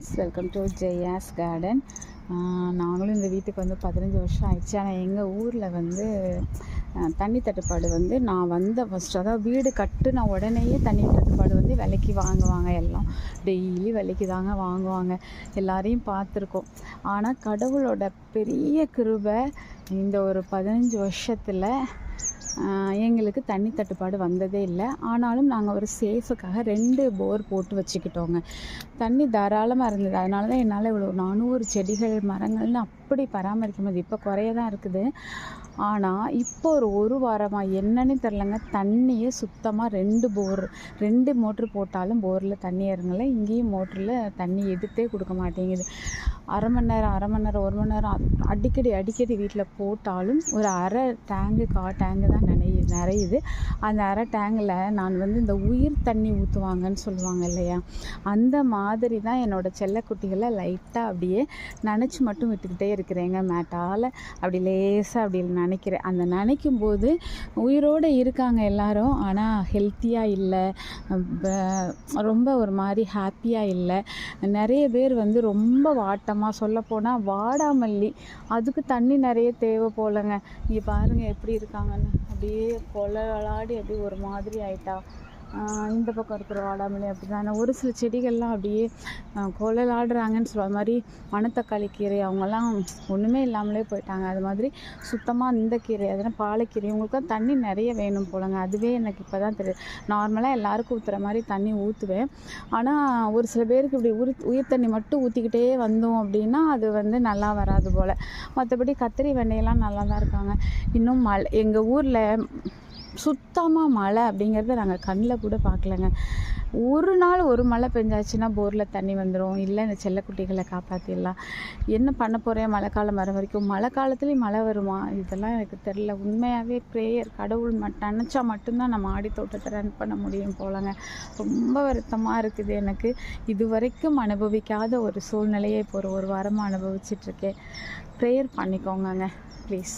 Friends, welcome to Jaya's garden. நாங்களும் இந்த வீட்டுக்கு வந்து 15 வருஷம் ஆயிடுச்சு. ஆனால் எங்கள் ஊரில் வந்து தண்ணி தட்டுப்பாடு வந்து நான் வந்த ஃபஸ்ட்டு, அதாவது வீடு கட்டுன உடனேயே தண்ணி தட்டுப்பாடு வந்து விலைக்கு வாங்குவாங்க. எல்லாம் டெய்லி விலைக்கு தாங்க வாங்குவாங்க. எல்லாரையும் பார்த்துருக்கோம். ஆனால் கடவுளோட பெரிய கிருபை இந்த ஒரு 15 வருஷத்தில் எங்களுக்கு தண்ணி தட்டுப்பாடு வந்ததே இல்லை. ஆனாலும் நாங்கள் ஒரு சேஃபுக்காக 2 போர் போட்டு வச்சுக்கிட்டோங்க. தண்ணி தாராளமாக இருந்தது. அதனால தான் என்னால் இவ்வளோ 400 செடிகள் மரங்கள்னு அப்படி பராமரிக்க முடியுது. இப்போ குறைய தான் இருக்குது. ஆனால் இப்போ ஒரு வாரமாக என்னன்னு தெரிலங்க, தண்ணியே சுத்தமாக 2 மோட்ரு போட்டாலும் போரில் தண்ணி இறங்கலை. இங்கேயும் மோட்டரில் தண்ணி எடுத்தே கொடுக்க மாட்டேங்குது. அரை மணி நேரம் 1 மணி நேரம் அடிக்கடி வீட்டில் போட்டாலும் ஒரு அரை டேங்கு டேங்கு தான் நிறையுது. அந்த அரை டேங்கில் நான் வந்து இந்த உயிர் தண்ணி ஊற்றுவாங்கன்னு சொல்லுவாங்க இல்லையா, அந்த மாதிரி தான் என்னோடய செல்லக்குட்டிகளை லைட்டாக அப்படியே நனைச்சி மட்டும் விட்டுக்கிட்டே இருக்கிறேங்க. மேட்டால் அப்படி லேசாக அப்படி நினைக்கிறேன். அந்த நினைக்கும் போது உயிரோடு இருக்காங்க எல்லாரும், ஆனால் ஹெல்த்தியாக இல்லை, ரொம்ப ஒரு மாதிரி ஹாப்பியாக இல்லை. நிறைய பேர் வந்து ரொம்ப வாட்டமாக, சொல்லப்போனால் வாடாமல்லி, அதுக்கு தண்ணி நிறைய தேவை போலங்க. இங்கே பாருங்கள் எப்படி இருக்காங்கன்னு, அப்படியே கொலலாடி அப்படியே ஒரு மாதிரி ஆயிட்டா. இந்த பக்கம் இருக்கிற வாடாமல்லி அப்படி தானே. ஒரு சில செடிகள்லாம் அப்படியே கொலலாடுறாங்கன்னு சொல்லுவாங்க. மாதிரி மணத்தக்காளி கீரை அவங்கெல்லாம் ஒன்றுமே இல்லாமலே போயிட்டாங்க. அது மாதிரி சுத்தமாக இந்த கீரை, அதனால் பாலக்கீரை, இவங்களுக்குலாம் தண்ணி நிறைய வேணும் போலங்க. அதுவே எனக்கு இப்போ தான் தெரியுது. நார்மலாக எல்லாருக்கும் ஊற்றுற மாதிரி தண்ணி ஊற்றுவேன். ஆனால் ஒரு சில பேருக்கு இப்படி உயிர் தண்ணி மட்டும் ஊற்றிக்கிட்டே வந்தோம் அப்படின்னா அது வந்து நல்லா வராது போல். மற்றபடி கத்திரி வெண்டையெல்லாம் நல்லா தான் இருக்காங்க. இன்னும் எங்கள் ஊரில் சுத்தமாக மழை அப்படிங்கிறத நாங்கள் கண்ணில் கூட பார்க்கலங்க. ஒரு நாள் ஒரு மழை பெஞ்சாச்சுன்னா போரில் தண்ணி வந்துடும். இல்லை இந்த செல்லக்குட்டிகளை காப்பாற்றிடலாம். என்ன பண்ண போகிறேன் மழை காலம் வர வரைக்கும்? மழை காலத்துலேயும் மழை வருமா? இதெல்லாம் எனக்கு தெரில. உண்மையாகவே ப்ரேயர், கடவுள் நினச்சா மட்டும்தான் நம்ம மாடி தோட்டத்தை ரன் பண்ண முடியும் போலங்க. ரொம்ப வருத்தமாக இருக்குது எனக்கு. இது வரைக்கும் அனுபவிக்காத ஒரு சூழ்நிலையை இப்போ ஒரு வாரமாக அனுபவிச்சிட்ருக்கேன். ப்ரேயர் பண்ணிக்கோங்க ப்ளீஸ்.